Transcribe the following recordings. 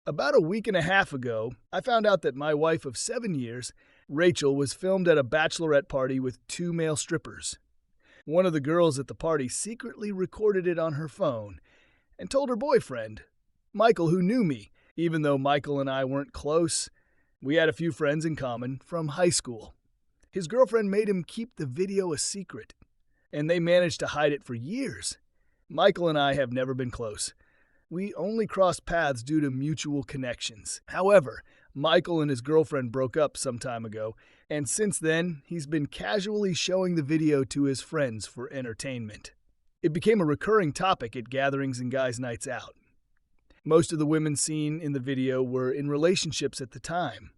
About a week and a half ago, I found out that my wife of 7 years, Rachel, was filmed at a bachelorette party with two male strippers. One of the girls at the party secretly recorded it on her phone and told her boyfriend, Michael, who knew me, even though Michael and I weren't close. We had a few friends in common from high school. His girlfriend made him keep the video a secret, and they managed to hide it for years. Michael and I have never been close. We only crossed paths due to mutual connections. However, Michael and his girlfriend broke up some time ago, and since then, he's been casually showing the video to his friends for entertainment. It became a recurring topic at gatherings and guys' nights out. Most of the women seen in the video were in relationships at the time.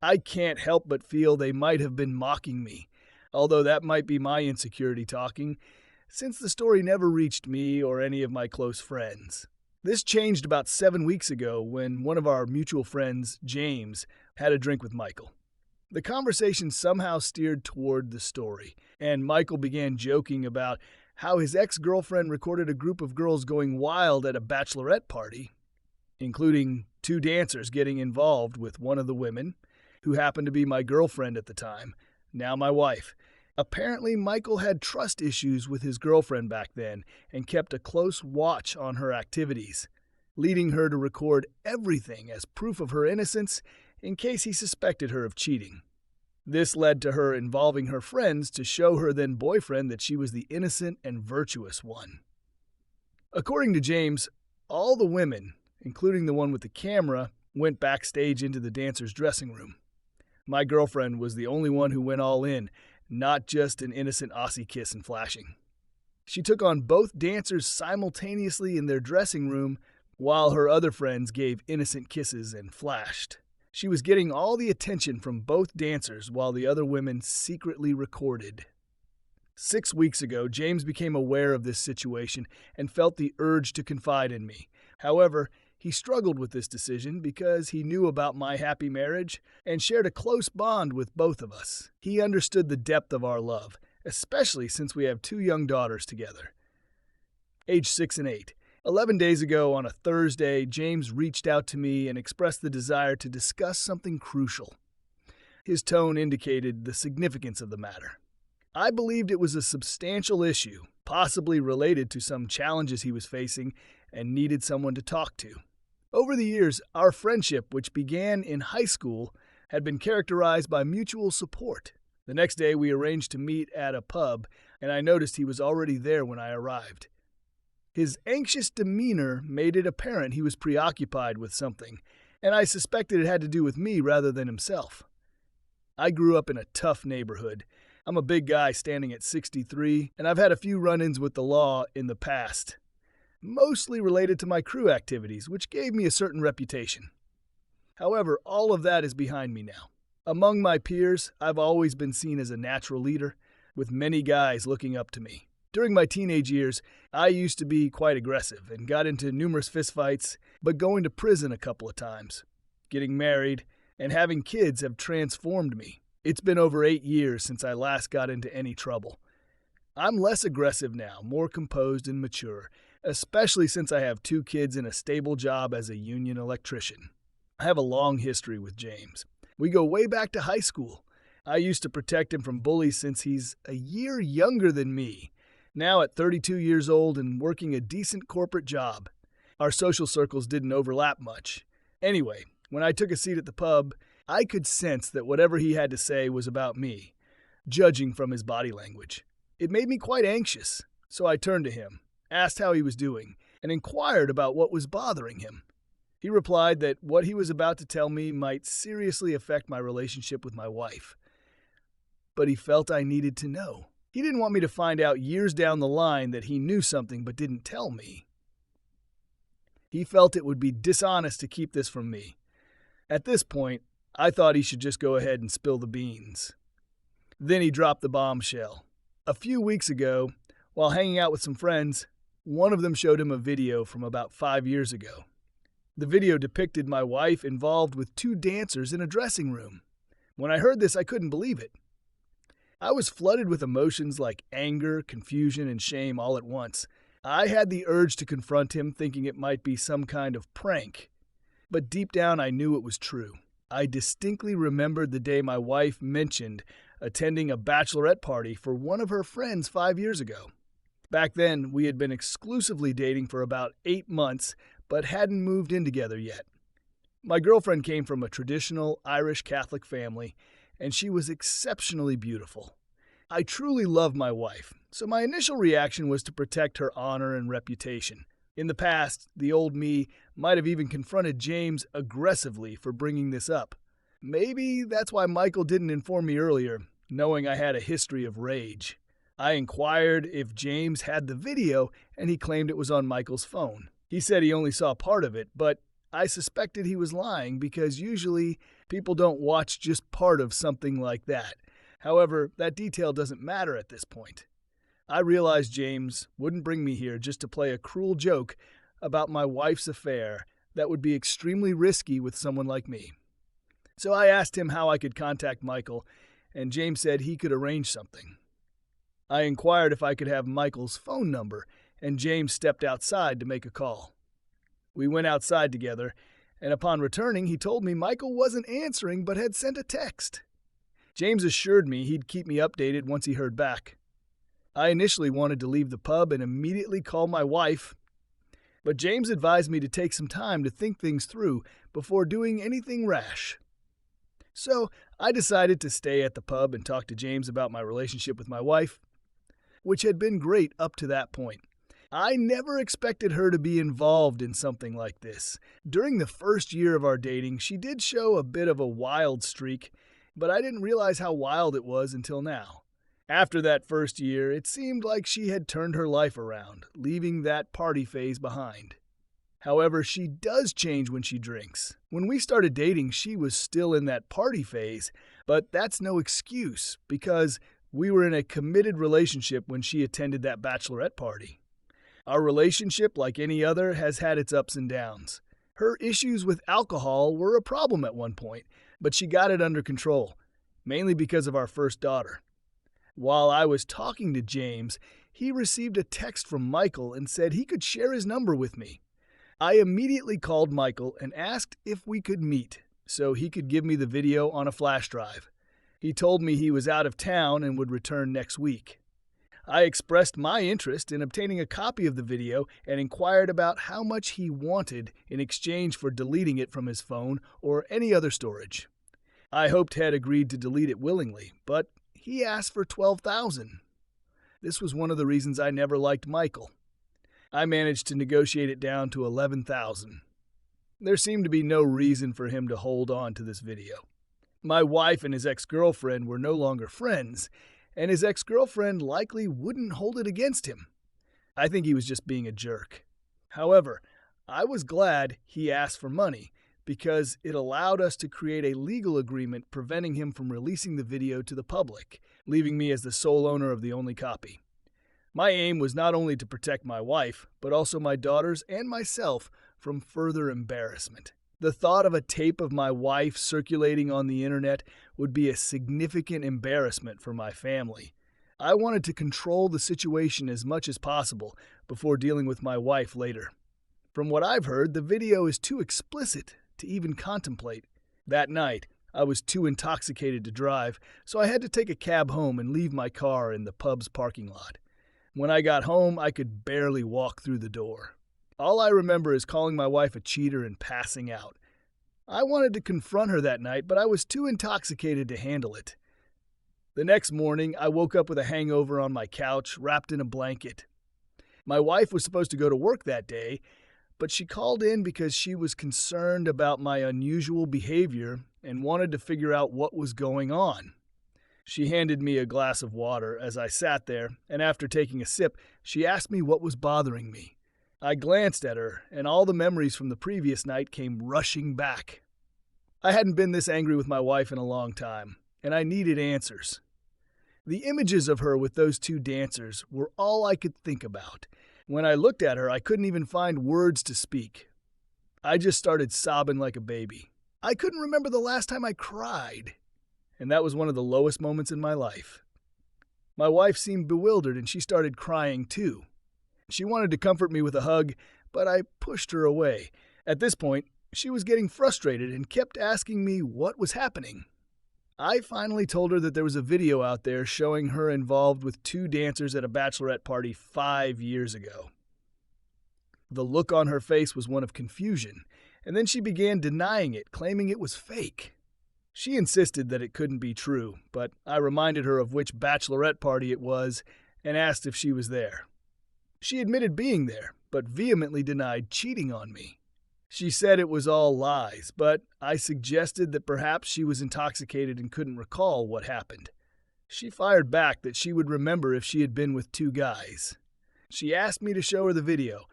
I can't help but feel they might have been mocking me, although that might be my insecurity talking, since the story never reached me or any of my close friends. This changed about 7 weeks ago when one of our mutual friends, James, had a drink with Michael. The conversation somehow steered toward the story, and Michael began joking about how his ex-girlfriend recorded a group of girls going wild at a bachelorette party, including two dancers getting involved with one of the women, who happened to be my girlfriend at the time, now my wife. Apparently, Michael had trust issues with his girlfriend back then and kept a close watch on her activities, leading her to record everything as proof of her innocence in case he suspected her of cheating. This led to her involving her friends to show her then boyfriend that she was the innocent and virtuous one. According to James, all the women, including the one with the camera, went backstage into the dancers' dressing room. My girlfriend was the only one who went all in, not just an innocent Aussie kiss and flashing. She took on both dancers simultaneously in their dressing room while her other friends gave innocent kisses and flashed. She was getting all the attention from both dancers while the other women secretly recorded. 6 weeks ago, James became aware of this situation and felt the urge to confide in me. However, he struggled with this decision because he knew about my happy marriage and shared a close bond with both of us. He understood the depth of our love, especially since we have 2 young daughters together, age 6 and 8. 11 days ago on a Thursday, James reached out to me and expressed the desire to discuss something crucial. His tone indicated the significance of the matter. I believed it was a substantial issue, possibly related to some challenges he was facing and needed someone to talk to. Over the years, our friendship, which began in high school, had been characterized by mutual support. The next day, we arranged to meet at a pub, and I noticed he was already there when I arrived. His anxious demeanor made it apparent he was preoccupied with something, and I suspected it had to do with me rather than himself. I grew up in a tough neighborhood. I'm a big guy standing at 6'3", and I've had a few run-ins with the law in the past, mostly related to my crew activities, which gave me a certain reputation. However, all of that is behind me now. Among my peers, I've always been seen as a natural leader, with many guys looking up to me. During my teenage years, I used to be quite aggressive and got into numerous fistfights, but going to prison a couple of times. Getting married and having kids have transformed me. It's been over 8 years since I last got into any trouble. I'm less aggressive now, more composed and mature, especially since I have 2 kids and a stable job as a union electrician. I have a long history with James. We go way back to high school. I used to protect him from bullies since he's a year younger than me. Now at 32 years old and working a decent corporate job. Our social circles didn't overlap much. Anyway, when I took a seat at the pub, I could sense that whatever he had to say was about me, judging from his body language. It made me quite anxious, so I turned to him, asked how he was doing, and inquired about what was bothering him. He replied that what he was about to tell me might seriously affect my relationship with my wife. But he felt I needed to know. He didn't want me to find out years down the line that he knew something but didn't tell me. He felt it would be dishonest to keep this from me. At this point, I thought he should just go ahead and spill the beans. Then he dropped the bombshell. A few weeks ago, while hanging out with some friends, one of them showed him a video from about 5 years ago. The video depicted my wife involved with 2 dancers in a dressing room. When I heard this, I couldn't believe it. I was flooded with emotions like anger, confusion, and shame all at once. I had the urge to confront him, thinking it might be some kind of prank. But deep down, I knew it was true. I distinctly remembered the day my wife mentioned attending a bachelorette party for one of her friends 5 years ago. Back then, we had been exclusively dating for about 8 months, but hadn't moved in together yet. My girlfriend came from a traditional Irish Catholic family, and she was exceptionally beautiful. I truly love my wife, so my initial reaction was to protect her honor and reputation. In the past, the old me might have even confronted James aggressively for bringing this up. Maybe that's why Michael didn't inform me earlier, knowing I had a history of rage. I inquired if James had the video, and he claimed it was on Michael's phone. He said he only saw part of it, but I suspected he was lying because usually people don't watch just part of something like that. However, that detail doesn't matter at this point. I realized James wouldn't bring me here just to play a cruel joke about my wife's affair that would be extremely risky with someone like me. So I asked him how I could contact Michael, and James said he could arrange something. I inquired if I could have Michael's phone number, and James stepped outside to make a call. We went outside together, and upon returning, he told me Michael wasn't answering but had sent a text. James assured me he'd keep me updated once he heard back. I initially wanted to leave the pub and immediately call my wife, but James advised me to take some time to think things through before doing anything rash. So I decided to stay at the pub and talk to James about my relationship with my wife, which had been great up to that point. I never expected her to be involved in something like this. During the first year of our dating, she did show a bit of a wild streak, but I didn't realize how wild it was until now. After that first year, it seemed like she had turned her life around, leaving that party phase behind. However, she does change when she drinks. When we started dating, she was still in that party phase, but that's no excuse because we were in a committed relationship when she attended that bachelorette party. Our relationship, like any other, has had its ups and downs. Her issues with alcohol were a problem at one point, but she got it under control, mainly because of our first daughter. While I was talking to James, he received a text from Michael and said he could share his number with me. I immediately called Michael and asked if we could meet so he could give me the video on a flash drive. He told me he was out of town and would return next week. I expressed my interest in obtaining a copy of the video and inquired about how much he wanted in exchange for deleting it from his phone or any other storage. I hoped Ted agreed to delete it willingly, but he asked for $12,000. This was one of the reasons I never liked Michael. I managed to negotiate it down to $11,000. There seemed to be no reason for him to hold on to this video. My wife and his ex-girlfriend were no longer friends, and his ex-girlfriend likely wouldn't hold it against him. I think he was just being a jerk. However, I was glad he asked for money because it allowed us to create a legal agreement preventing him from releasing the video to the public, leaving me as the sole owner of the only copy. My aim was not only to protect my wife, but also my daughters and myself from further embarrassment. The thought of a tape of my wife circulating on the internet would be a significant embarrassment for my family. I wanted to control the situation as much as possible before dealing with my wife later. From what I've heard, the video is too explicit to even contemplate. That night, I was too intoxicated to drive, so I had to take a cab home and leave my car in the pub's parking lot. When I got home, I could barely walk through the door. All I remember is calling my wife a cheater and passing out. I wanted to confront her that night, but I was too intoxicated to handle it. The next morning, I woke up with a hangover on my couch, wrapped in a blanket. My wife was supposed to go to work that day, but she called in because she was concerned about my unusual behavior and wanted to figure out what was going on. She handed me a glass of water as I sat there, and after taking a sip, she asked me what was bothering me. I glanced at her, and all the memories from the previous night came rushing back. I hadn't been this angry with my wife in a long time, and I needed answers. The images of her with those two dancers were all I could think about. When I looked at her, I couldn't even find words to speak. I just started sobbing like a baby. I couldn't remember the last time I cried, and that was one of the lowest moments in my life. My wife seemed bewildered, and she started crying too. She wanted to comfort me with a hug, but I pushed her away. At this point, She was getting frustrated and kept asking me what was happening. I finally told her that there was a video out there showing her involved with 2 dancers at a bachelorette party 5 years ago. The look on her face was one of confusion, and then she began denying it, claiming it was fake. She insisted that it couldn't be true, but I reminded her of which bachelorette party it was and asked if she was there. She admitted being there, but vehemently denied cheating on me. She said it was all lies, but I suggested that perhaps she was intoxicated and couldn't recall what happened. She fired back that she would remember if she had been with 2 guys. She asked me to show her the video,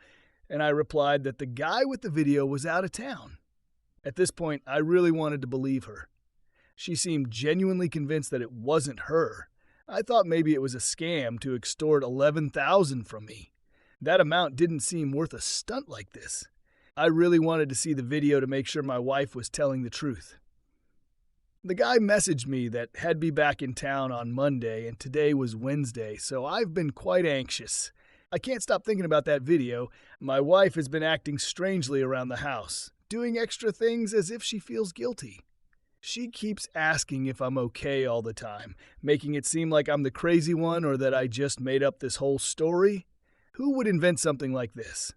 and I replied that the guy with the video was out of town. At this point, I really wanted to believe her. She seemed genuinely convinced that it wasn't her. I thought maybe it was a scam to extort $11,000 from me. That amount didn't seem worth a stunt like this. I really wanted to see the video to make sure my wife was telling the truth. The guy messaged me that had me back in town on Monday, and today was Wednesday, so I've been quite anxious. I can't stop thinking about that video. My wife has been acting strangely around the house, doing extra things as if she feels guilty. She keeps asking if I'm okay all the time, making it seem like I'm the crazy one or that I just made up this whole story. Who would invent something like this?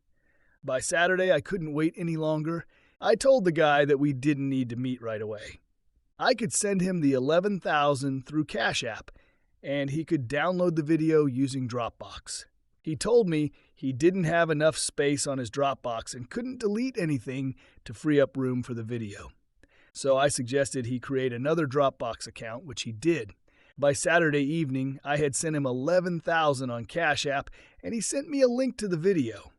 By Saturday, I couldn't wait any longer. I told the guy that we didn't need to meet right away. I could send him the $11,000 through Cash App, and he could download the video using Dropbox. He told me he didn't have enough space on his Dropbox and couldn't delete anything to free up room for the video. So I suggested he create another Dropbox account, which he did. By Saturday evening, I had sent him $11,000 on Cash App, and he sent me a link to the video.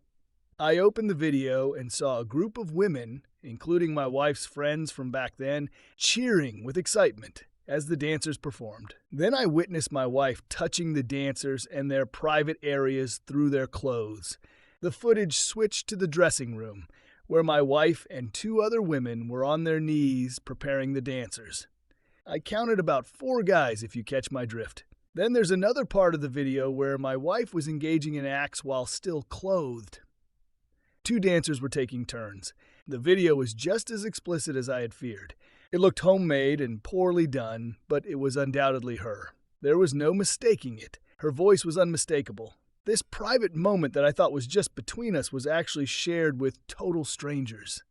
I opened the video and saw a group of women, including my wife's friends from back then, cheering with excitement as the dancers performed. Then I witnessed my wife touching the dancers and their private areas through their clothes. The footage switched to the dressing room, where my wife and 2 other women were on their knees preparing the dancers. I counted about 4 guys, if you catch my drift. Then there's another part of the video where my wife was engaging in acts while still clothed. 2 dancers were taking turns. The video was just as explicit as I had feared. It looked homemade and poorly done, but it was undoubtedly her. There was no mistaking it. Her voice was unmistakable. This private moment that I thought was just between us was actually shared with total strangers.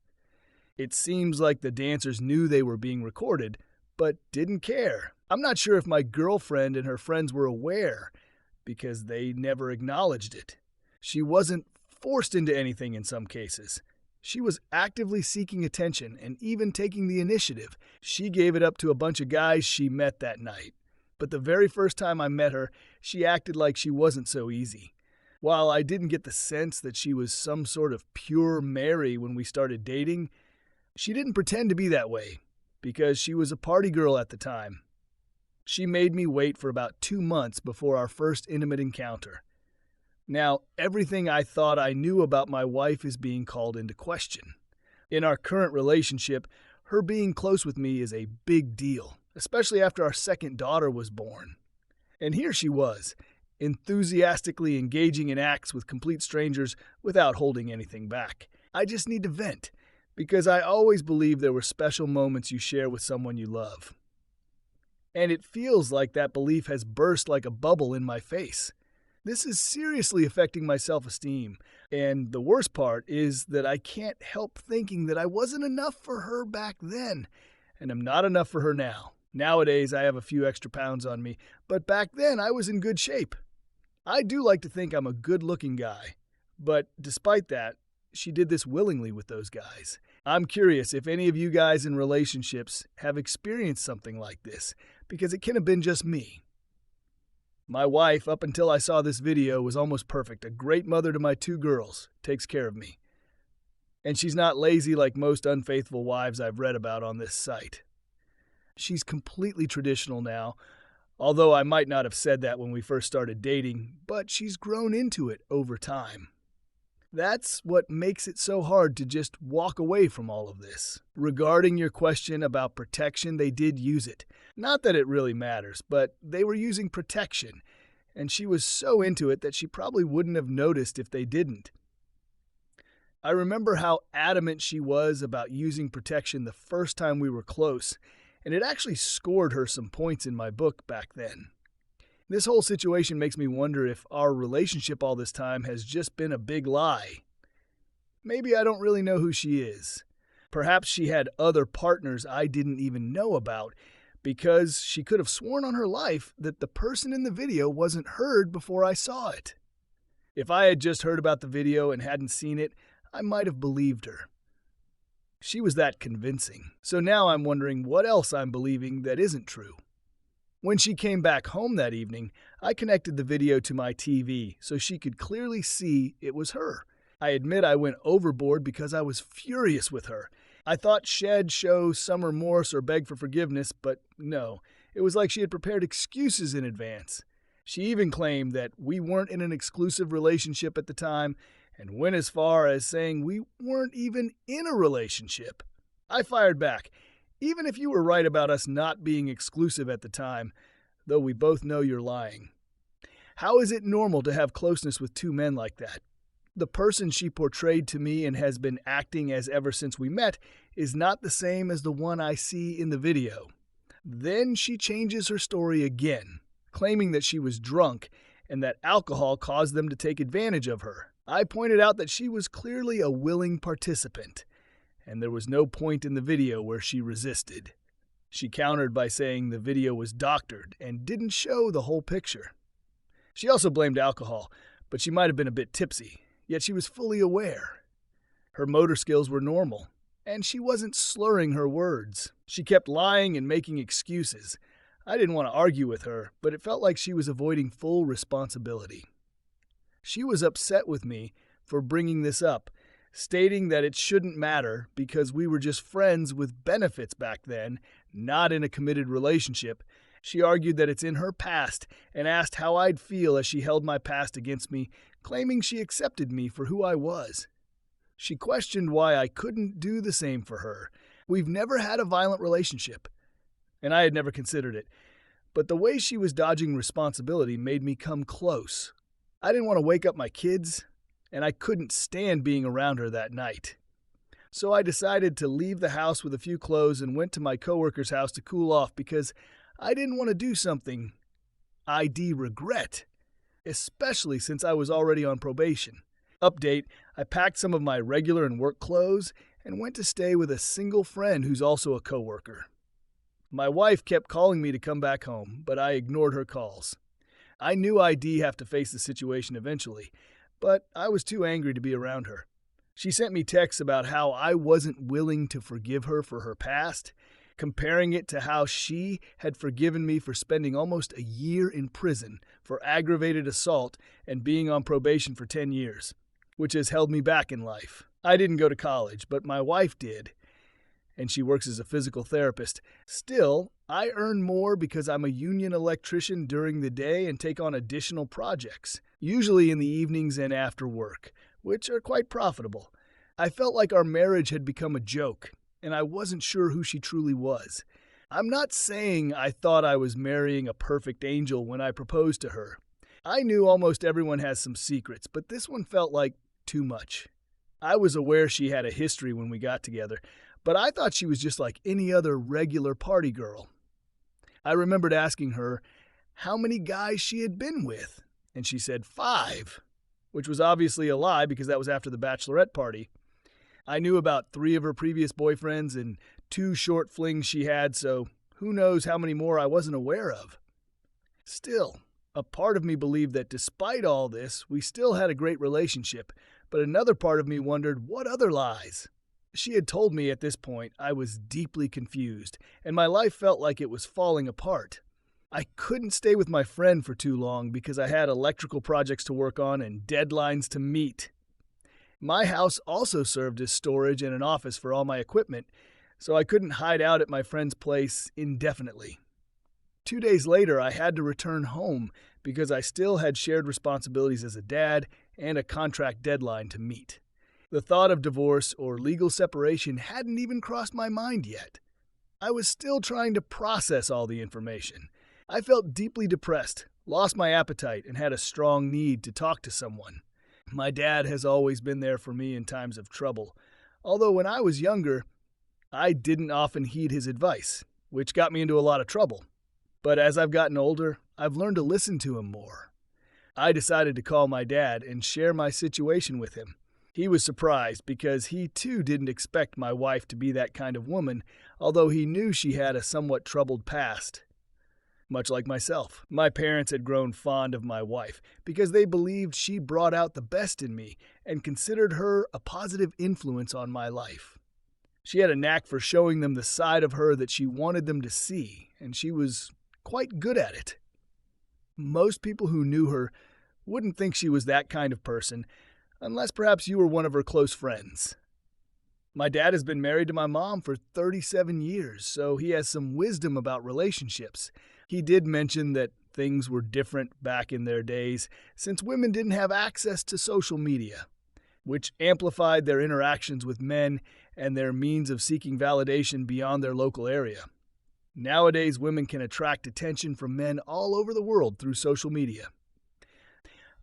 It seems like the dancers knew they were being recorded, but didn't care. I'm not sure if my girlfriend and her friends were aware, because they never acknowledged it. She wasn't forced into anything in some cases. She was actively seeking attention and even taking the initiative. She gave it up to a bunch of guys she met that night. But the very first time I met her, she acted like she wasn't so easy. While I didn't get the sense that she was some sort of pure Mary when we started dating, she didn't pretend to be that way, because she was a party girl at the time. She made me wait for about 2 months before our first intimate encounter. Now, everything I thought I knew about my wife is being called into question. In our current relationship, her being close with me is a big deal, especially after our second daughter was born. And here she was, enthusiastically engaging in acts with complete strangers without holding anything back. I just need to vent, because I always believe there were special moments you share with someone you love. And it feels like that belief has burst like a bubble in my face. This is seriously affecting my self-esteem, and the worst part is that I can't help thinking that I wasn't enough for her back then, and I'm not enough for her now. Nowadays, I have a few extra pounds on me, but back then I was in good shape. I do like to think I'm a good-looking guy, but despite that, she did this willingly with those guys. I'm curious if any of you guys in relationships have experienced something like this, because it can have been just me. My wife, up until I saw this video, was almost perfect. A great mother to my 2 girls. Takes care of me. And she's not lazy like most unfaithful wives I've read about on this site. She's completely traditional now, although I might not have said that when we first started dating, but she's grown into it over time. That's what makes it so hard to just walk away from all of this. Regarding your question about protection, they did use it. Not that it really matters, but they were using protection, and she was so into it that she probably wouldn't have noticed if they didn't. I remember how adamant she was about using protection the first time we were close, and it actually scored her some points in my book back then. This whole situation makes me wonder if our relationship all this time has just been a big lie. Maybe I don't really know who she is. Perhaps she had other partners I didn't even know about, because she could have sworn on her life that the person in the video wasn't heard before I saw it. If I had just heard about the video and hadn't seen it, I might have believed her. She was that convincing. So now I'm wondering what else I'm believing that isn't true. When she came back home that evening, I connected the video to my TV so she could clearly see it was her. I admit I went overboard because I was furious with her. I thought she'd show some remorse or beg for forgiveness, but no. It was like she had prepared excuses in advance. She even claimed that we weren't in an exclusive relationship at the time, and went as far as saying we weren't even in a relationship. I fired back. Even if you were right about us not being exclusive at the time, though we both know you're lying. How is it normal to have closeness with two men like that? The person she portrayed to me and has been acting as ever since we met is not the same as the one I see in the video. Then she changes her story again, claiming that she was drunk and that alcohol caused them to take advantage of her. I pointed out that she was clearly a willing participant, and there was no point in the video where she resisted. She countered by saying the video was doctored and didn't show the whole picture. She also blamed alcohol, but she might have been a bit tipsy, yet she was fully aware. Her motor skills were normal, and she wasn't slurring her words. She kept lying and making excuses. I didn't want to argue with her, but it felt like she was avoiding full responsibility. She was upset with me for bringing this up, stating that it shouldn't matter because we were just friends with benefits back then, not in a committed relationship. She argued that it's in her past and asked how I'd feel as she held my past against me, claiming she accepted me for who I was. She questioned why I couldn't do the same for her. We've never had a violent relationship, and I had never considered it. But the way she was dodging responsibility made me come close. I didn't want to wake up my kids, and I couldn't stand being around her that night. So I decided to leave the house with a few clothes and went to my coworker's house to cool off because I didn't want to do something I'd regret, especially since I was already on probation. Update, I packed some of my regular and work clothes and went to stay with a single friend who's also a coworker. My wife kept calling me to come back home, but I ignored her calls. I knew I'd have to face the situation eventually, but I was too angry to be around her. She sent me texts about how I wasn't willing to forgive her for her past, comparing it to how she had forgiven me for spending almost a year in prison for aggravated assault and being on probation for 10 years, which has held me back in life. I didn't go to college, but my wife did, and she works as a physical therapist. Still, I earn more because I'm a union electrician during the day and take on additional projects, usually in the evenings and after work, which are quite profitable. I felt like our marriage had become a joke, and I wasn't sure who she truly was. I'm not saying I thought I was marrying a perfect angel when I proposed to her. I knew almost everyone has some secrets, but this one felt like too much. I was aware she had a history when we got together, but I thought she was just like any other regular party girl. I remembered asking her how many guys she had been with, and she said 5, which was obviously a lie because that was after the bachelorette party. I knew about 3 of her previous boyfriends and 2 short flings she had, so who knows how many more I wasn't aware of. Still, a part of me believed that despite all this, we still had a great relationship, but another part of me wondered what other lies. She had told me at this point I was deeply confused, and my life felt like it was falling apart. I couldn't stay with my friend for too long because I had electrical projects to work on and deadlines to meet. My house also served as storage and an office for all my equipment, so I couldn't hide out at my friend's place indefinitely. 2 days later, I had to return home because I still had shared responsibilities as a dad and a contract deadline to meet. The thought of divorce or legal separation hadn't even crossed my mind yet. I was still trying to process all the information. I felt deeply depressed, lost my appetite, and had a strong need to talk to someone. My dad has always been there for me in times of trouble, although when I was younger, I didn't often heed his advice, which got me into a lot of trouble. But as I've gotten older, I've learned to listen to him more. I decided to call my dad and share my situation with him. He was surprised because he too didn't expect my wife to be that kind of woman, although he knew she had a somewhat troubled past. Much like myself, my parents had grown fond of my wife because they believed she brought out the best in me and considered her a positive influence on my life. She had a knack for showing them the side of her that she wanted them to see, and she was quite good at it. Most people who knew her wouldn't think she was that kind of person, unless perhaps you were one of her close friends. My dad has been married to my mom for 37 years, so he has some wisdom about relationships. He did mention that things were different back in their days, since women didn't have access to social media, which amplified their interactions with men and their means of seeking validation beyond their local area. Nowadays, women can attract attention from men all over the world through social media.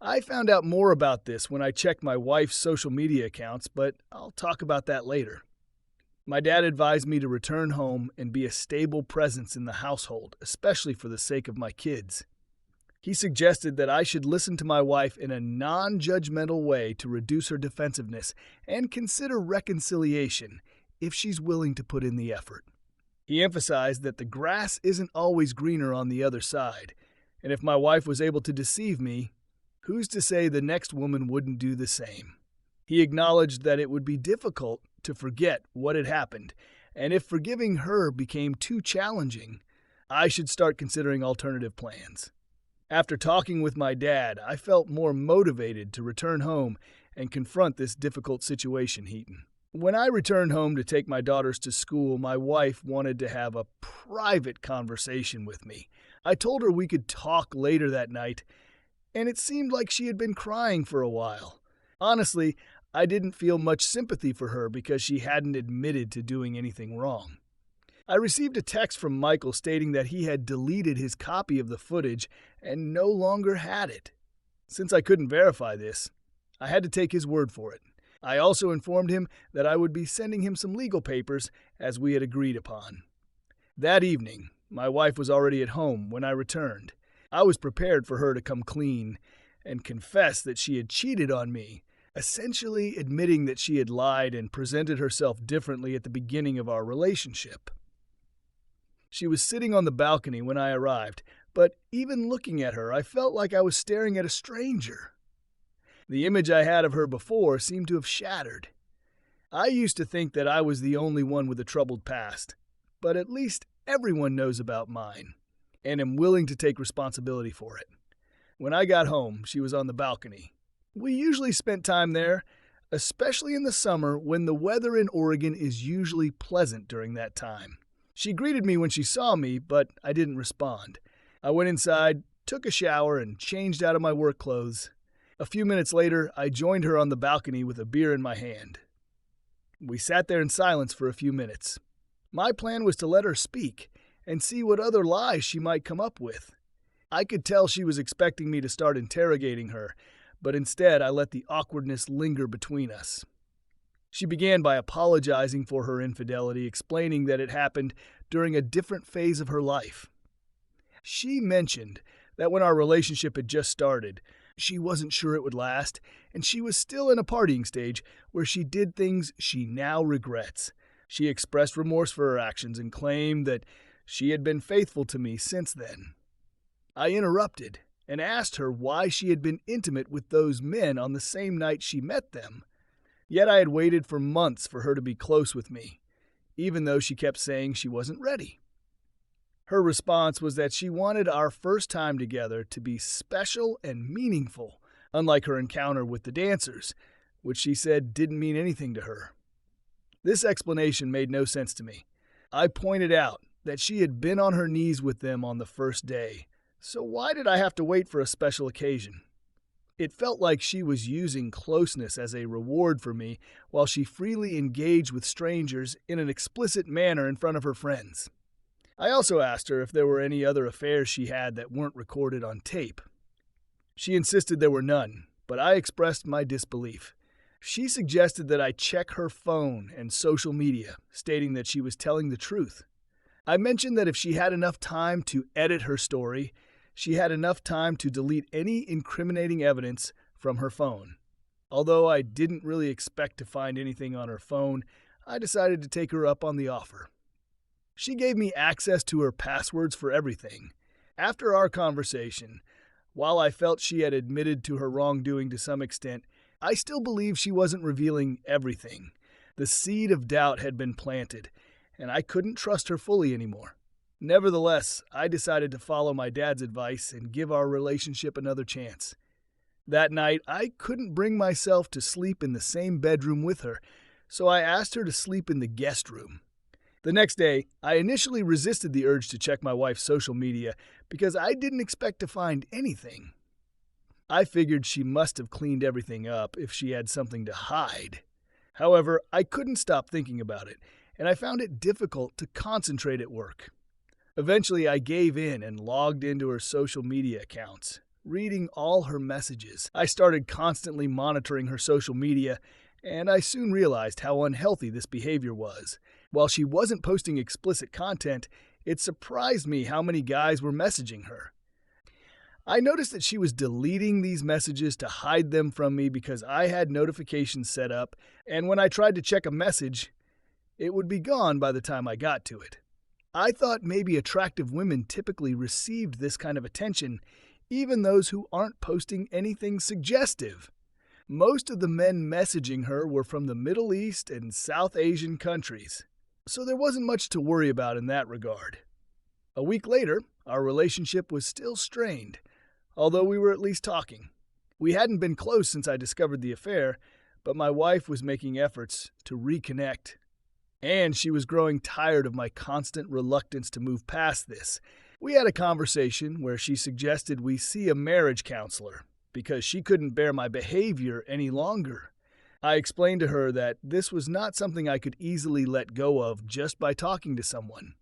I found out more about this when I checked my wife's social media accounts, but I'll talk about that later. My dad advised me to return home and be a stable presence in the household, especially for the sake of my kids. He suggested that I should listen to my wife in a non-judgmental way to reduce her defensiveness and consider reconciliation if she's willing to put in the effort. He emphasized that the grass isn't always greener on the other side, and if my wife was able to deceive me, who's to say the next woman wouldn't do the same? He acknowledged that it would be difficult to forget what had happened, and if forgiving her became too challenging, I should start considering alternative plans. After talking with my dad, I felt more motivated to return home and confront this difficult situation, Heaton. When I returned home to take my daughters to school, my wife wanted to have a private conversation with me. I told her we could talk later that night, and it seemed like she had been crying for a while. Honestly, I didn't feel much sympathy for her because she hadn't admitted to doing anything wrong. I received a text from Michael stating that he had deleted his copy of the footage and no longer had it. Since I couldn't verify this, I had to take his word for it. I also informed him that I would be sending him some legal papers as we had agreed upon. That evening, my wife was already at home when I returned. I was prepared for her to come clean and confess that she had cheated on me, essentially admitting that she had lied and presented herself differently at the beginning of our relationship. She was sitting on the balcony when I arrived, but even looking at her, I felt like I was staring at a stranger. The image I had of her before seemed to have shattered. I used to think that I was the only one with a troubled past, but at least everyone knows about mine, and am willing to take responsibility for it. When I got home, she was on the balcony. We usually spent time there, especially in the summer when the weather in Oregon is usually pleasant during that time. She greeted me when she saw me, but I didn't respond. I went inside, took a shower, and changed out of my work clothes. A few minutes later, I joined her on the balcony with a beer in my hand. We sat there in silence for a few minutes. My plan was to let her speak and see what other lies she might come up with. I could tell she was expecting me to start interrogating her, but instead I let the awkwardness linger between us. She began by apologizing for her infidelity, explaining that it happened during a different phase of her life. She mentioned that when our relationship had just started, she wasn't sure it would last, and she was still in a partying stage where she did things she now regrets. She expressed remorse for her actions and claimed that she had been faithful to me since then. I interrupted and asked her why she had been intimate with those men on the same night she met them. Yet I had waited for months for her to be close with me, even though she kept saying she wasn't ready. Her response was that she wanted our first time together to be special and meaningful, unlike her encounter with the dancers, which she said didn't mean anything to her. This explanation made no sense to me. I pointed out that she had been on her knees with them on the first day, so why did I have to wait for a special occasion? It felt like she was using closeness as a reward for me while she freely engaged with strangers in an explicit manner in front of her friends. I also asked her if there were any other affairs she had that weren't recorded on tape. She insisted there were none, but I expressed my disbelief. She suggested that I check her phone and social media, stating that she was telling the truth. I mentioned that if she had enough time to edit her story, she had enough time to delete any incriminating evidence from her phone. Although I didn't really expect to find anything on her phone, I decided to take her up on the offer. She gave me access to her passwords for everything. After our conversation, while I felt she had admitted to her wrongdoing to some extent, I still believe she wasn't revealing everything. The seed of doubt had been planted, and I couldn't trust her fully anymore. Nevertheless, I decided to follow my dad's advice and give our relationship another chance. That night, I couldn't bring myself to sleep in the same bedroom with her, so I asked her to sleep in the guest room. The next day, I initially resisted the urge to check my wife's social media because I didn't expect to find anything. I figured she must have cleaned everything up if she had something to hide. However, I couldn't stop thinking about it, and I found it difficult to concentrate at work. Eventually, I gave in and logged into her social media accounts, reading all her messages. I started constantly monitoring her social media, and I soon realized how unhealthy this behavior was. While she wasn't posting explicit content, it surprised me how many guys were messaging her. I noticed that she was deleting these messages to hide them from me because I had notifications set up, and when I tried to check a message, it would be gone by the time I got to it. I thought maybe attractive women typically received this kind of attention, even those who aren't posting anything suggestive. Most of the men messaging her were from the Middle East and South Asian countries, so there wasn't much to worry about in that regard. A week later, our relationship was still strained, although we were at least talking. We hadn't been close since I discovered the affair, but my wife was making efforts to reconnect. And she was growing tired of my constant reluctance to move past this. We had a conversation where she suggested we see a marriage counselor because she couldn't bear my behavior any longer. I explained to her that this was not something I could easily let go of just by talking to someone.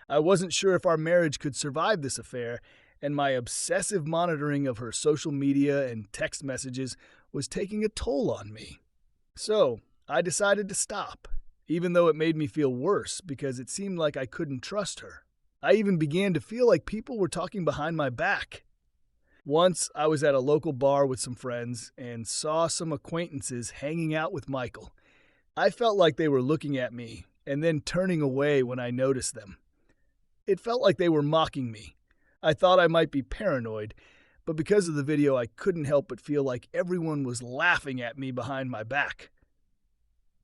I wasn't sure if our marriage could survive this affair, and my obsessive monitoring of her social media and text messages was taking a toll on me. So, I decided to stop, even though it made me feel worse because it seemed like I couldn't trust her. I even began to feel like people were talking behind my back. Once, I was at a local bar with some friends and saw some acquaintances hanging out with Michael. I felt like they were looking at me and then turning away when I noticed them. It felt like they were mocking me. I thought I might be paranoid, but because of the video, I couldn't help but feel like everyone was laughing at me behind my back.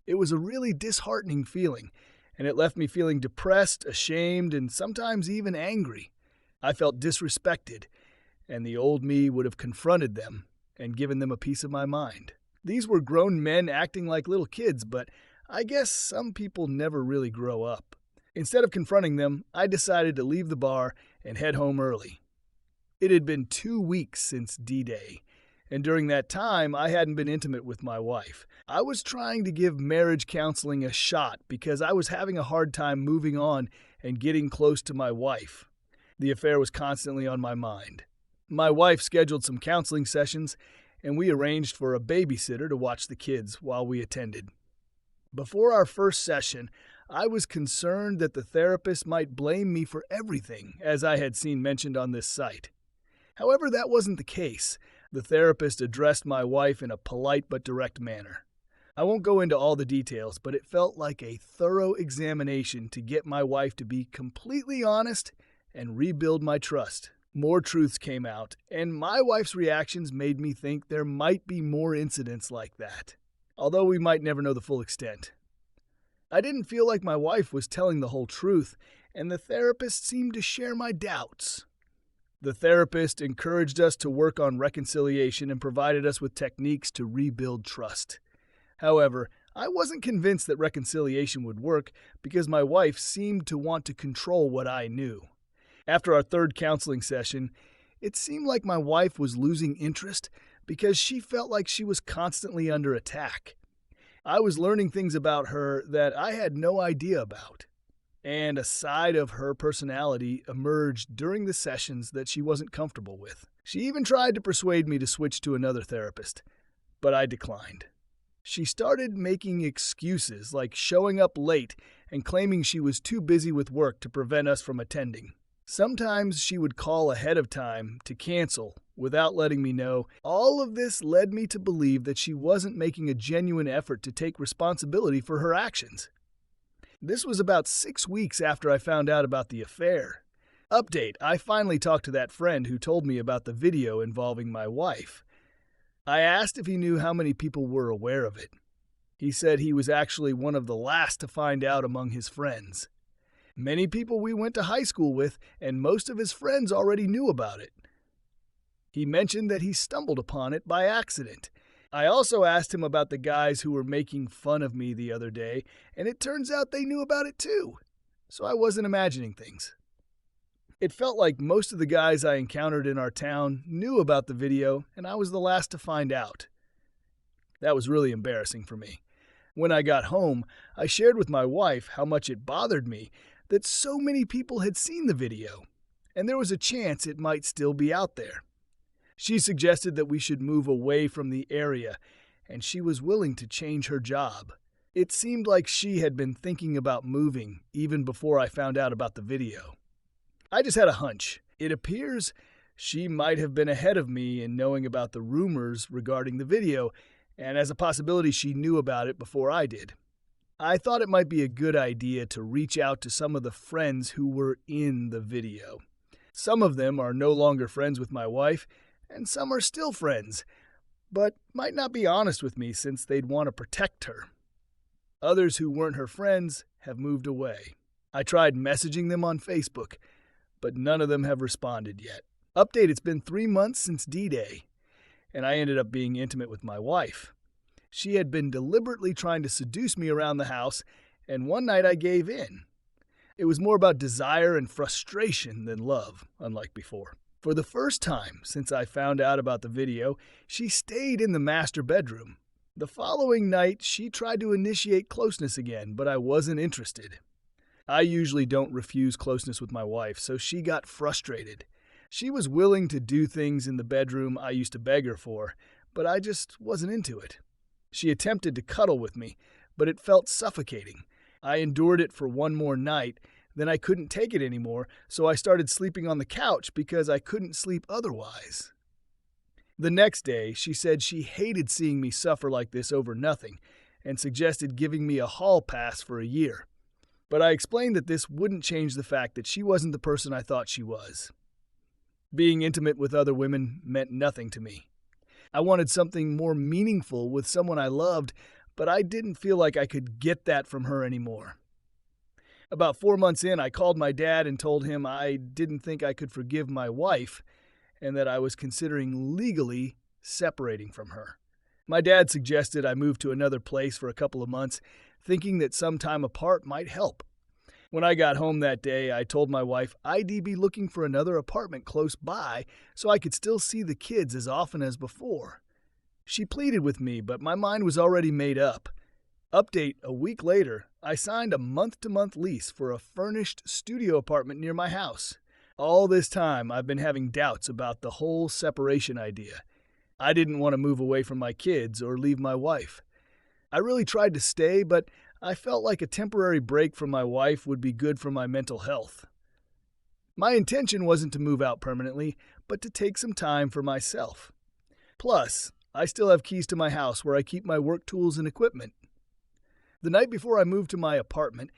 It was a really disheartening feeling, and it left me feeling depressed, ashamed, and sometimes even angry. I felt disrespected, and the old me would have confronted them and given them a piece of my mind. These were grown men acting like little kids, but I guess some people never really grow up. Instead of confronting them, I decided to leave the bar and head home early. It had been 2 weeks since D-Day, and during that time, I hadn't been intimate with my wife. I was trying to give marriage counseling a shot because I was having a hard time moving on and getting close to my wife. The affair was constantly on my mind. My wife scheduled some counseling sessions, and we arranged for a babysitter to watch the kids while we attended. Before our first session, I was concerned that the therapist might blame me for everything, as I had seen mentioned on this site. However, that wasn't the case. The therapist addressed my wife in a polite but direct manner. I won't go into all the details, but it felt like a thorough examination to get my wife to be completely honest and rebuild my trust. More truths came out, and my wife's reactions made me think there might be more incidents like that, although we might never know the full extent. I didn't feel like my wife was telling the whole truth, and the therapist seemed to share my doubts. The therapist encouraged us to work on reconciliation and provided us with techniques to rebuild trust. However, I wasn't convinced that reconciliation would work because my wife seemed to want to control what I knew. After our third counseling session, it seemed like my wife was losing interest because she felt like she was constantly under attack. I was learning things about her that I had no idea about. and a side of her personality emerged during the sessions that she wasn't comfortable with. She even tried to persuade me to switch to another therapist, but I declined. She started making excuses like showing up late and claiming she was too busy with work to prevent us from attending. Sometimes she would call ahead of time to cancel without letting me know. All of this led me to believe that she wasn't making a genuine effort to take responsibility for her actions. This was about 6 weeks after I found out about the affair. Update: I finally talked to that friend who told me about the video involving my wife. I asked if he knew how many people were aware of it. He said he was actually one of the last to find out among his friends. Many people we went to high school with, and most of his friends already knew about it. He mentioned that he stumbled upon it by accident. I also asked him about the guys who were making fun of me the other day, and it turns out they knew about it too. So I wasn't imagining things. It felt like most of the guys I encountered in our town knew about the video, and I was the last to find out. That was really embarrassing for me. When I got home, I shared with my wife how much it bothered me that so many people had seen the video, and there was a chance it might still be out there. She suggested that we should move away from the area, and she was willing to change her job. It seemed like she had been thinking about moving even before I found out about the video. I just had a hunch. It appears she might have been ahead of me in knowing about the rumors regarding the video, and as a possibility she knew about it before I did. I thought it might be a good idea to reach out to some of the friends who were in the video. Some of them are no longer friends with my wife, and some are still friends, but might not be honest with me since they'd want to protect her. Others who weren't her friends have moved away. I tried messaging them on Facebook, but none of them have responded yet. Update: it's been 3 months since D-Day, and I ended up being intimate with my wife. She had been deliberately trying to seduce me around the house, and one night I gave in. It was more about desire and frustration than love, unlike before. For the first time since I found out about the video, she stayed in the master bedroom. The following night, she tried to initiate closeness again, but I wasn't interested. I usually don't refuse closeness with my wife, so she got frustrated. She was willing to do things in the bedroom I used to beg her for, but I just wasn't into it. She attempted to cuddle with me, but it felt suffocating. I endured it for one more night, then I couldn't take it anymore, so I started sleeping on the couch because I couldn't sleep otherwise. The next day, she said she hated seeing me suffer like this over nothing, and suggested giving me a hall pass for a year. But I explained that this wouldn't change the fact that she wasn't the person I thought she was. Being intimate with other women meant nothing to me. I wanted something more meaningful with someone I loved, but I didn't feel like I could get that from her anymore. About 4 months in, I called my dad and told him I didn't think I could forgive my wife and that I was considering legally separating from her. My dad suggested I move to another place for a couple of months, thinking that some time apart might help. When I got home that day, I told my wife I'd be looking for another apartment close by so I could still see the kids as often as before. She pleaded with me, but my mind was already made up. Update: a week later, I signed a month-to-month lease for a furnished studio apartment near my house. All this time, I've been having doubts about the whole separation idea. I didn't want to move away from my kids or leave my wife. I really tried to stay, but I felt like a temporary break from my wife would be good for my mental health. My intention wasn't to move out permanently, but to take some time for myself. Plus, I still have keys to my house where I keep my work tools and equipment. The night before I moved to my apartment,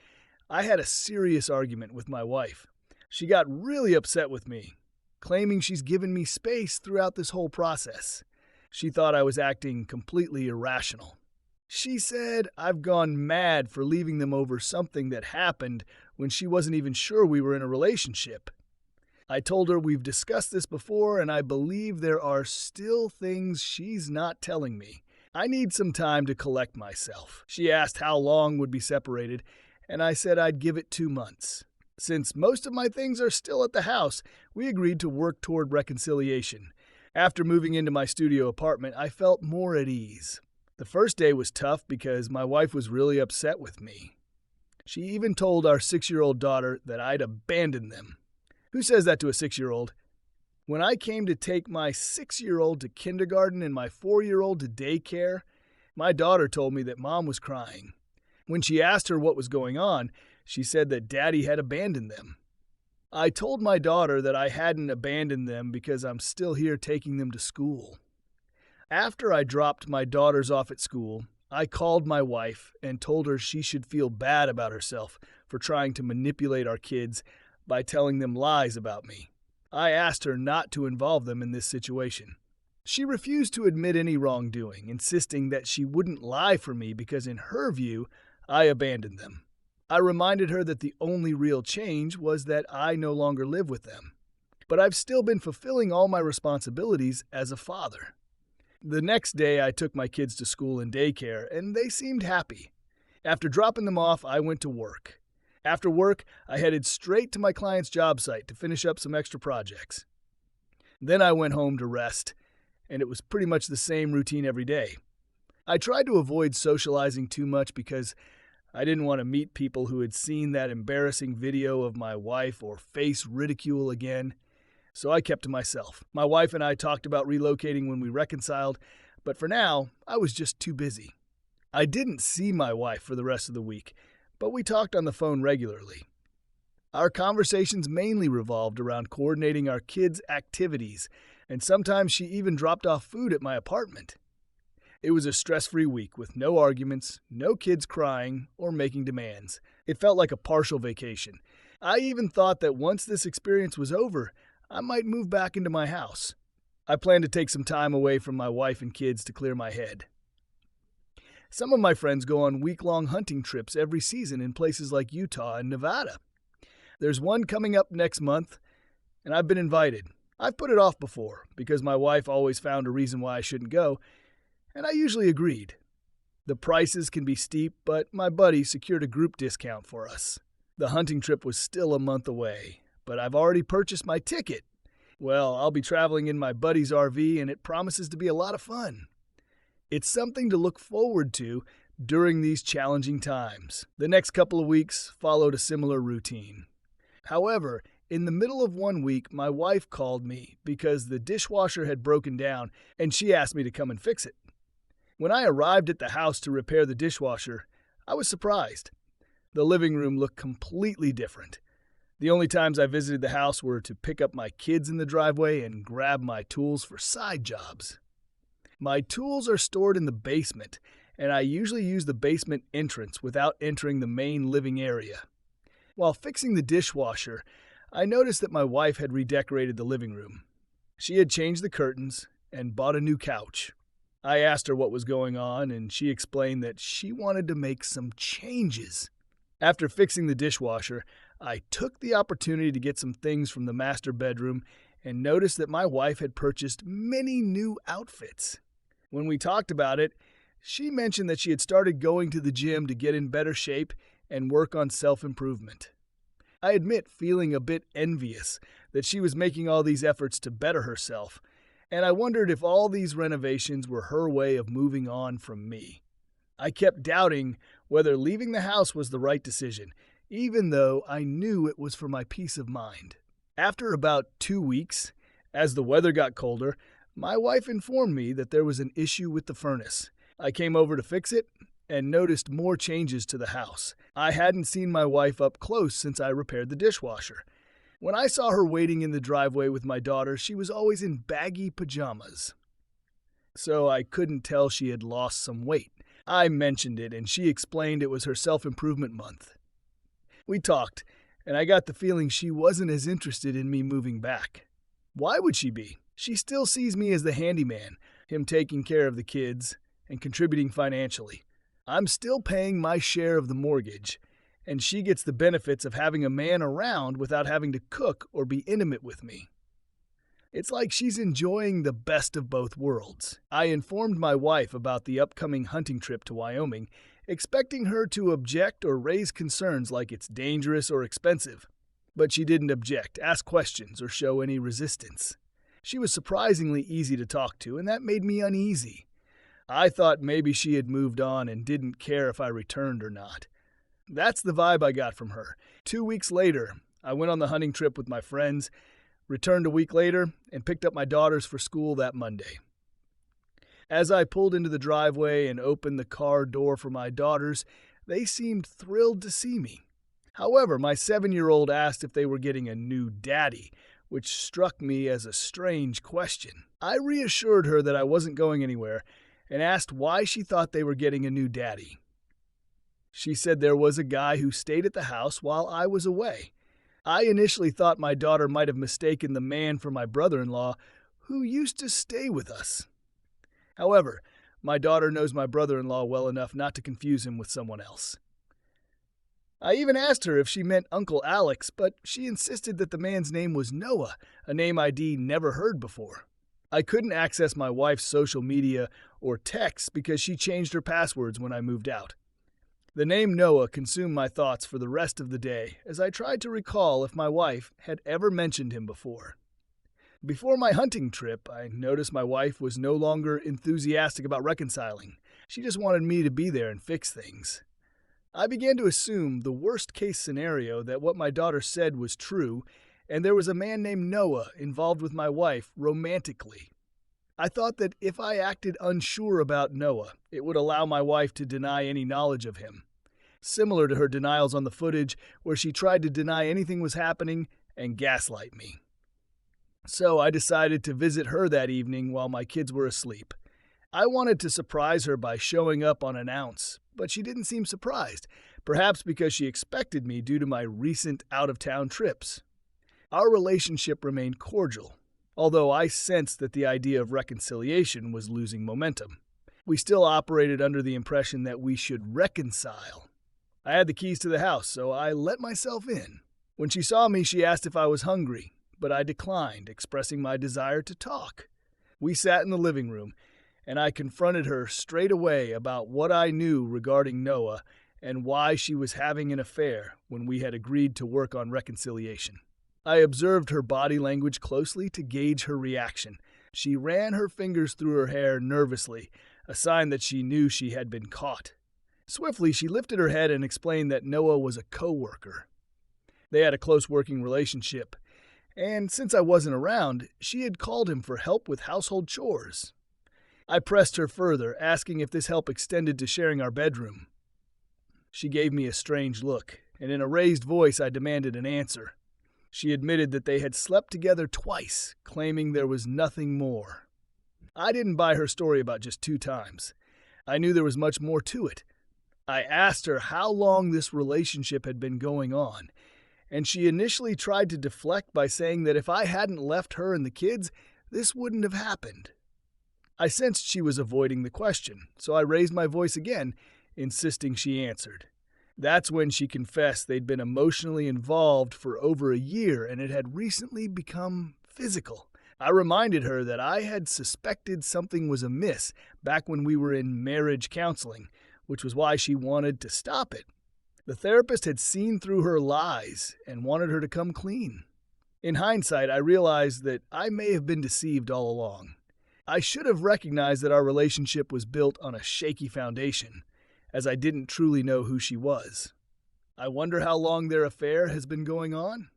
I had a serious argument with my wife. She got really upset with me, claiming she's given me space throughout this whole process. She thought I was acting completely irrational. She said I've gone mad for leaving them over something that happened when she wasn't even sure we were in a relationship. I told her we've discussed this before and I believe there are still things she's not telling me. I need some time to collect myself. She asked how long would be separated, and I said I'd give it 2 months. Since most of my things are still at the house, we agreed to work toward reconciliation. After moving into my studio apartment, I felt more at ease. The first day was tough because my wife was really upset with me. She even told our 6-year-old daughter that I'd abandoned them. Who says that to a 6-year-old? When I came to take my 6-year-old to kindergarten and my 4-year-old to daycare, my daughter told me that Mom was crying. When she asked her what was going on, she said that Daddy had abandoned them. I told my daughter that I hadn't abandoned them because I'm still here taking them to school. After I dropped my daughters off at school, I called my wife and told her she should feel bad about herself for trying to manipulate our kids by telling them lies about me. I asked her not to involve them in this situation. She refused to admit any wrongdoing, insisting that she wouldn't lie for me because in her view, I abandoned them. I reminded her that the only real change was that I no longer live with them. But I've still been fulfilling all my responsibilities as a father. The next day, I took my kids to school and daycare, and they seemed happy. After dropping them off, I went to work. After work, I headed straight to my client's job site to finish up some extra projects. Then I went home to rest, and it was pretty much the same routine every day. I tried to avoid socializing too much because I didn't want to meet people who had seen that embarrassing video of my wife or face ridicule again, so I kept to myself. My wife and I talked about relocating when we reconciled, but for now, I was just too busy. I didn't see my wife for the rest of the week, but we talked on the phone regularly. Our conversations mainly revolved around coordinating our kids' activities, and sometimes she even dropped off food at my apartment. It was a stress-free week with no arguments, no kids crying, or making demands. It felt like a partial vacation. I even thought that once this experience was over, I might move back into my house. I plan to take some time away from my wife and kids to clear my head. Some of my friends go on week-long hunting trips every season in places like Utah and Nevada. There's one coming up next month, and I've been invited. I've put it off before because my wife always found a reason why I shouldn't go, and I usually agreed. The prices can be steep, but my buddy secured a group discount for us. The hunting trip was still a month away, but I've already purchased my ticket. Well, I'll be traveling in my buddy's RV, and it promises to be a lot of fun. It's something to look forward to during these challenging times. The next couple of weeks followed a similar routine. However, in the middle of one week, my wife called me because the dishwasher had broken down, and she asked me to come and fix it. When I arrived at the house to repair the dishwasher, I was surprised. The living room looked completely different. The only times I visited the house were to pick up my kids in the driveway and grab my tools for side jobs. My tools are stored in the basement, and I usually use the basement entrance without entering the main living area. While fixing the dishwasher, I noticed that my wife had redecorated the living room. She had changed the curtains and bought a new couch. I asked her what was going on, and she explained that she wanted to make some changes. After fixing the dishwasher, I took the opportunity to get some things from the master bedroom and noticed that my wife had purchased many new outfits. When we talked about it, she mentioned that she had started going to the gym to get in better shape and work on self-improvement. I admit feeling a bit envious that she was making all these efforts to better herself, and I wondered if all these renovations were her way of moving on from me. I kept doubting whether leaving the house was the right decision, even though I knew it was for my peace of mind. After about 2 weeks, as the weather got colder, my wife informed me that there was an issue with the furnace. I came over to fix it and noticed more changes to the house. I hadn't seen my wife up close since I repaired the dishwasher. When I saw her waiting in the driveway with my daughter, she was always in baggy pajamas. So I couldn't tell she had lost some weight. I mentioned it, and she explained it was her self-improvement month. We talked, and I got the feeling she wasn't as interested in me moving back. Why would she be? She still sees me as the handyman, him taking care of the kids and contributing financially. I'm still paying my share of the mortgage, and she gets the benefits of having a man around without having to cook or be intimate with me. It's like she's enjoying the best of both worlds. I informed my wife about the upcoming hunting trip to Wyoming, expecting her to object or raise concerns like it's dangerous or expensive. But she didn't object, ask questions, or show any resistance. She was surprisingly easy to talk to, and that made me uneasy. I thought maybe she had moved on and didn't care if I returned or not. That's the vibe I got from her. 2 weeks later, I went on the hunting trip with my friends, returned a week later, and picked up my daughters for school that Monday. As I pulled into the driveway and opened the car door for my daughters, they seemed thrilled to see me. However, my 7-year-old asked if they were getting a new daddy, which struck me as a strange question. I reassured her that I wasn't going anywhere and asked why she thought they were getting a new daddy. She said there was a guy who stayed at the house while I was away. I initially thought my daughter might have mistaken the man for my brother-in-law, who used to stay with us. However, my daughter knows my brother-in-law well enough not to confuse him with someone else. I even asked her if she meant Uncle Alex, but she insisted that the man's name was Noah, a name I'd never heard before. I couldn't access my wife's social media or texts because she changed her passwords when I moved out. The name Noah consumed my thoughts for the rest of the day as I tried to recall if my wife had ever mentioned him before. Before my hunting trip, I noticed my wife was no longer enthusiastic about reconciling. She just wanted me to be there and fix things. I began to assume the worst-case scenario that what my daughter said was true, and there was a man named Noah involved with my wife romantically. I thought that if I acted unsure about Noah, it would allow my wife to deny any knowledge of him, similar to her denials on the footage where she tried to deny anything was happening and gaslight me. So I decided to visit her that evening while my kids were asleep. I wanted to surprise her by showing up unannounced, but she didn't seem surprised, perhaps because she expected me due to my recent out-of-town trips. Our relationship remained cordial, although I sensed that the idea of reconciliation was losing momentum. We still operated under the impression that we should reconcile. I had the keys to the house, so I let myself in. When she saw me, she asked if I was hungry, but I declined, expressing my desire to talk. We sat in the living room, and I confronted her straight away about what I knew regarding Noah and why she was having an affair when we had agreed to work on reconciliation. I observed her body language closely to gauge her reaction. She ran her fingers through her hair nervously, a sign that she knew she had been caught. Swiftly, she lifted her head and explained that Noah was a co-worker. They had a close working relationship, and since I wasn't around, she had called him for help with household chores. I pressed her further, asking if this help extended to sharing our bedroom. She gave me a strange look, and in a raised voice I demanded an answer. She admitted that they had slept together twice, claiming there was nothing more. I didn't buy her story about just 2 times. I knew there was much more to it. I asked her how long this relationship had been going on, and she initially tried to deflect by saying that if I hadn't left her and the kids, this wouldn't have happened. I sensed she was avoiding the question, so I raised my voice again, insisting she answered. That's when she confessed they'd been emotionally involved for over a year and it had recently become physical. I reminded her that I had suspected something was amiss back when we were in marriage counseling, which was why she wanted to stop it. The therapist had seen through her lies and wanted her to come clean. In hindsight, I realized that I may have been deceived all along. I should have recognized that our relationship was built on a shaky foundation, as I didn't truly know who she was. I wonder how long their affair has been going on?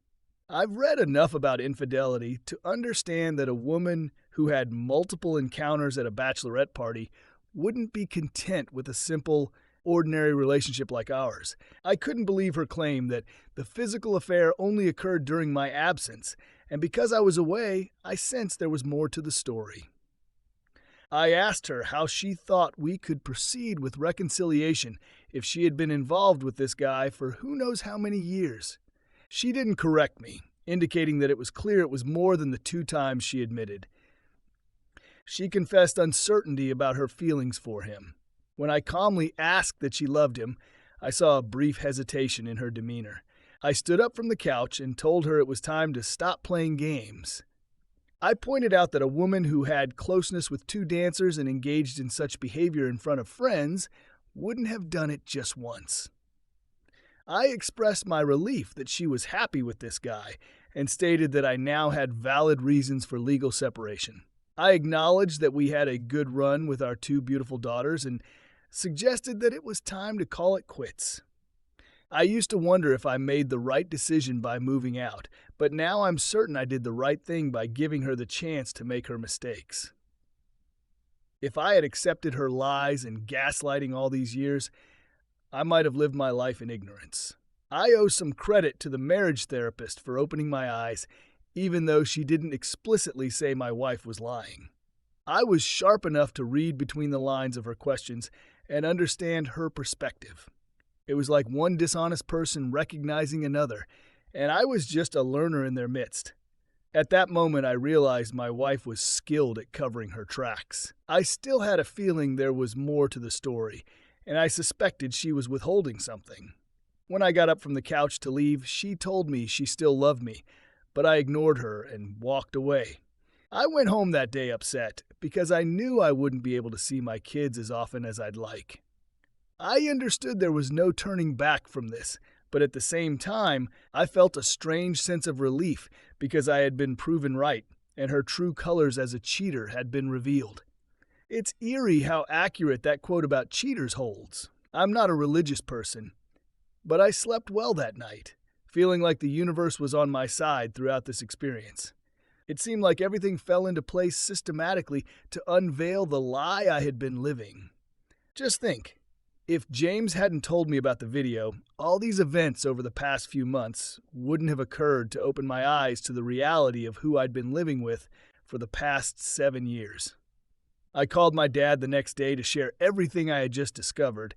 I've read enough about infidelity to understand that a woman who had multiple encounters at a bachelorette party wouldn't be content with a simple, ordinary relationship like ours. I couldn't believe her claim that the physical affair only occurred during my absence, and because I was away, I sensed there was more to the story. I asked her how she thought we could proceed with reconciliation if she had been involved with this guy for who knows how many years. She didn't correct me, indicating that it was clear it was more than the 2 times she admitted. She confessed uncertainty about her feelings for him. When I calmly asked that she loved him, I saw a brief hesitation in her demeanor. I stood up from the couch and told her it was time to stop playing games. I pointed out that a woman who had closeness with 2 dancers and engaged in such behavior in front of friends wouldn't have done it just once. I expressed my relief that she was happy with this guy and stated that I now had valid reasons for legal separation. I acknowledged that we had a good run with our 2 beautiful daughters and suggested that it was time to call it quits. I used to wonder if I made the right decision by moving out, but now I'm certain I did the right thing by giving her the chance to make her mistakes. If I had accepted her lies and gaslighting all these years, I might have lived my life in ignorance. I owe some credit to the marriage therapist for opening my eyes, even though she didn't explicitly say my wife was lying. I was sharp enough to read between the lines of her questions and understand her perspective. It was like one dishonest person recognizing another, and I was just a learner in their midst. At that moment, I realized my wife was skilled at covering her tracks. I still had a feeling there was more to the story, and I suspected she was withholding something. When I got up from the couch to leave, she told me she still loved me, but I ignored her and walked away. I went home that day upset because I knew I wouldn't be able to see my kids as often as I'd like. I understood there was no turning back from this, but at the same time, I felt a strange sense of relief because I had been proven right and her true colors as a cheater had been revealed. It's eerie how accurate that quote about cheaters holds. I'm not a religious person, but I slept well that night, feeling like the universe was on my side throughout this experience. It seemed like everything fell into place systematically to unveil the lie I had been living. Just think, if James hadn't told me about the video, all these events over the past few months wouldn't have occurred to open my eyes to the reality of who I'd been living with for the past 7 years. I called my dad the next day to share everything I had just discovered,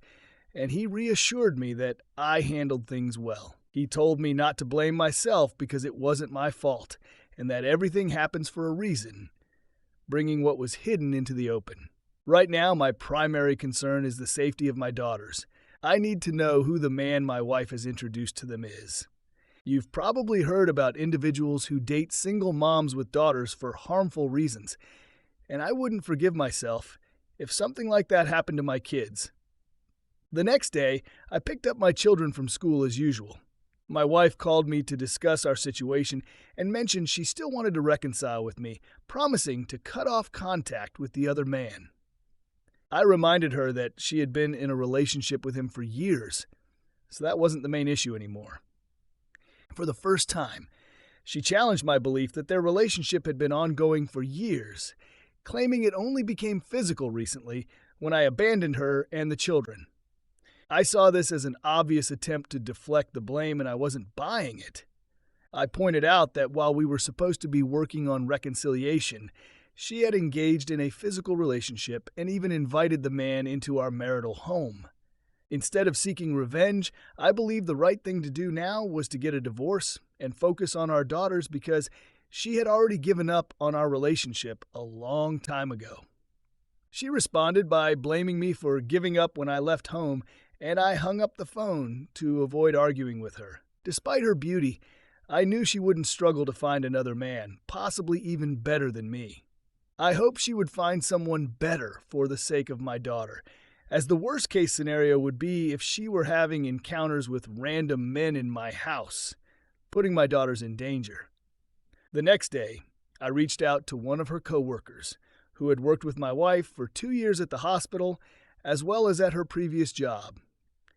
and he reassured me that I handled things well. He told me not to blame myself because it wasn't my fault, and that everything happens for a reason, bringing what was hidden into the open. Right now, my primary concern is the safety of my daughters. I need to know who the man my wife has introduced to them is. You've probably heard about individuals who date single moms with daughters for harmful reasons, and I wouldn't forgive myself if something like that happened to my kids. The next day, I picked up my children from school as usual. My wife called me to discuss our situation and mentioned she still wanted to reconcile with me, promising to cut off contact with the other man. I reminded her that she had been in a relationship with him for years, so that wasn't the main issue anymore. For the first time, she challenged my belief that their relationship had been ongoing for years, claiming it only became physical recently when I abandoned her and the children. I saw this as an obvious attempt to deflect the blame, and I wasn't buying it. I pointed out that while we were supposed to be working on reconciliation, she had engaged in a physical relationship and even invited the man into our marital home. Instead of seeking revenge, I believed the right thing to do now was to get a divorce and focus on our daughters because she had already given up on our relationship a long time ago. She responded by blaming me for giving up when I left home, and I hung up the phone to avoid arguing with her. Despite her beauty, I knew she wouldn't struggle to find another man, possibly even better than me. I hoped she would find someone better for the sake of my daughter, as the worst-case scenario would be if she were having encounters with random men in my house, putting my daughters in danger. The next day, I reached out to one of her coworkers, who had worked with my wife for 2 years at the hospital, as well as at her previous job.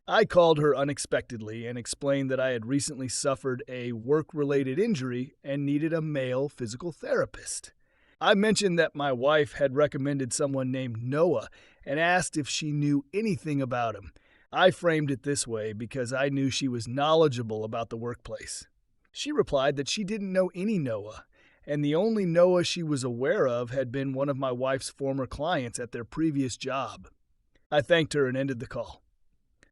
I called her unexpectedly and explained that I had recently suffered a work-related injury and needed a male physical therapist. I mentioned that my wife had recommended someone named Noah and asked if she knew anything about him. I framed it this way because I knew she was knowledgeable about the workplace. She replied that she didn't know any Noah, and the only Noah she was aware of had been one of my wife's former clients at their previous job. I thanked her and ended the call.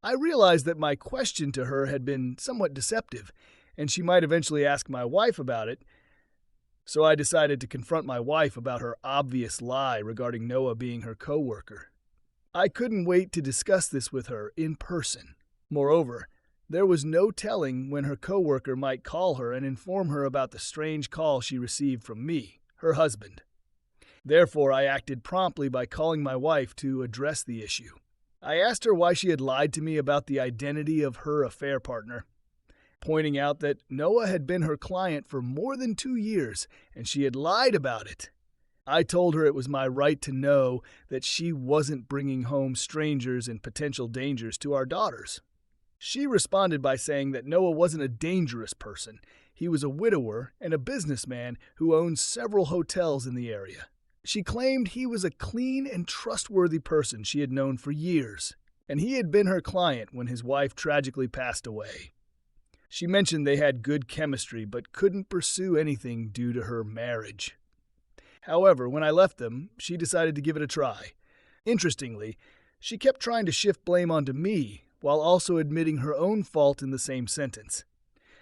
I realized that my question to her had been somewhat deceptive, and she might eventually ask my wife about it, so I decided to confront my wife about her obvious lie regarding Noah being her coworker. I couldn't wait to discuss this with her in person. Moreover, there was no telling when her coworker might call her and inform her about the strange call she received from me, her husband. Therefore, I acted promptly by calling my wife to address the issue. I asked her why she had lied to me about the identity of her affair partner, pointing out that Noah had been her client for more than 2 years, and she had lied about it. I told her it was my right to know that she wasn't bringing home strangers and potential dangers to our daughters. She responded by saying that Noah wasn't a dangerous person. He was a widower and a businessman who owns several hotels in the area. She claimed he was a clean and trustworthy person she had known for years, and he had been her client when his wife tragically passed away. She mentioned they had good chemistry but couldn't pursue anything due to her marriage. However, when I left them, she decided to give it a try. Interestingly, she kept trying to shift blame onto me while also admitting her own fault in the same sentence.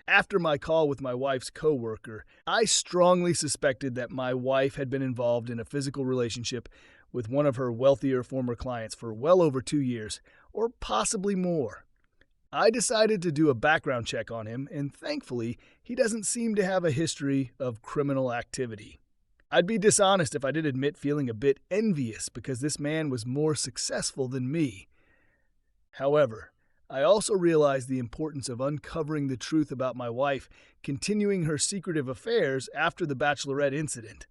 After my call with my wife's coworker, I strongly suspected that my wife had been involved in a physical relationship with one of her wealthier former clients for well over 2 years, or possibly more. I decided to do a background check on him, and thankfully, he doesn't seem to have a history of criminal activity. I'd be dishonest if I didn't admit feeling a bit envious because this man was more successful than me. However, I also realized the importance of uncovering the truth about my wife continuing her secretive affairs after the Bachelorette incident.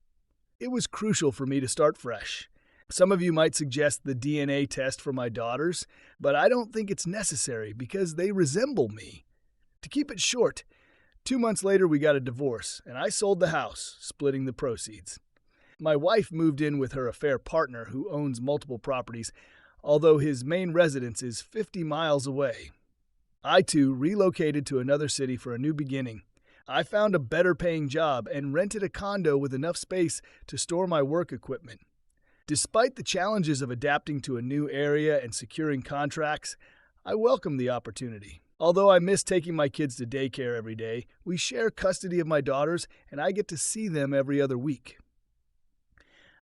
It was crucial for me to start fresh. Some of you might suggest the DNA test for my daughters, but I don't think it's necessary because they resemble me. To keep it short, 2 months later we got a divorce, and I sold the house, splitting the proceeds. My wife moved in with her affair partner who owns multiple properties, although his main residence is 50 miles away. I, too, relocated to another city for a new beginning. I found a better-paying job and rented a condo with enough space to store my work equipment. Despite the challenges of adapting to a new area and securing contracts, I welcome the opportunity. Although I miss taking my kids to daycare every day, we share custody of my daughters and I get to see them every other week.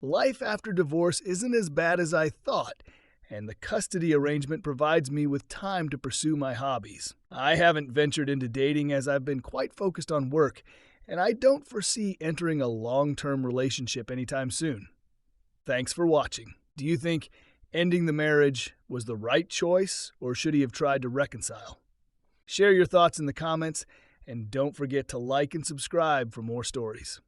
Life after divorce isn't as bad as I thought, and the custody arrangement provides me with time to pursue my hobbies. I haven't ventured into dating as I've been quite focused on work, and I don't foresee entering a long-term relationship anytime soon. Thanks for watching. Do you think ending the marriage was the right choice, or should he have tried to reconcile? Share your thoughts in the comments, and don't forget to like and subscribe for more stories.